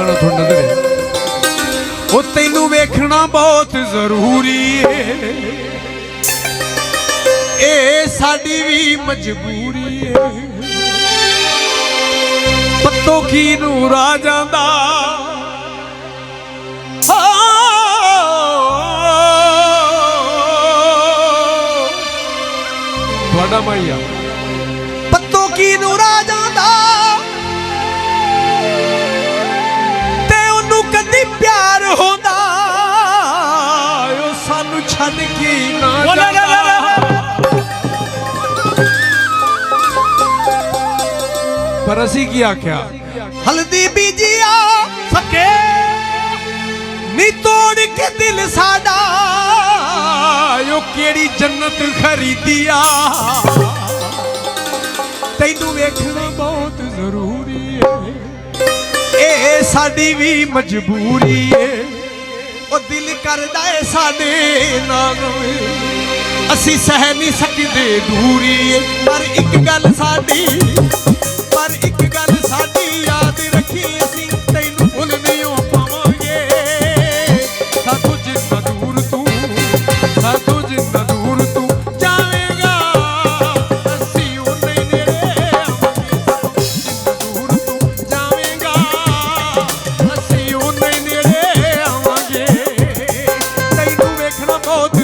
गाना थोड़ा नजर है वो तैनू वेखना बहुत जरूरी है ए साडी भी मजबूरी है पत्तों की नूर आ जांदा थोड़ा माइया पत्तों की नूर आ जांदा ते ओनू कदी प्यार होंदा ओ सानू छड्ड के ना जांदा पर असी की आख्या हल्दी बीजिया सके नी तोड़ के दिल साडा यो केड़ी जन्नत खरीदिया तैनू वेखना बहुत जरूरी है ए साडी भी मजबूरी है ओ दिल करदा है साडे नाल असी सह नहीं सकदे दूरी है पर एक गल साडी याद रखी असी तैनू भुल नहीं हो पावांगे साथों जितना दूर तू जावेगा असी उन्ने ही नेड़े आवांगे साथों जितना दूर तू जावेगा असी उन्ने ही नेड़े आवांगे तैनू वेखना बहुत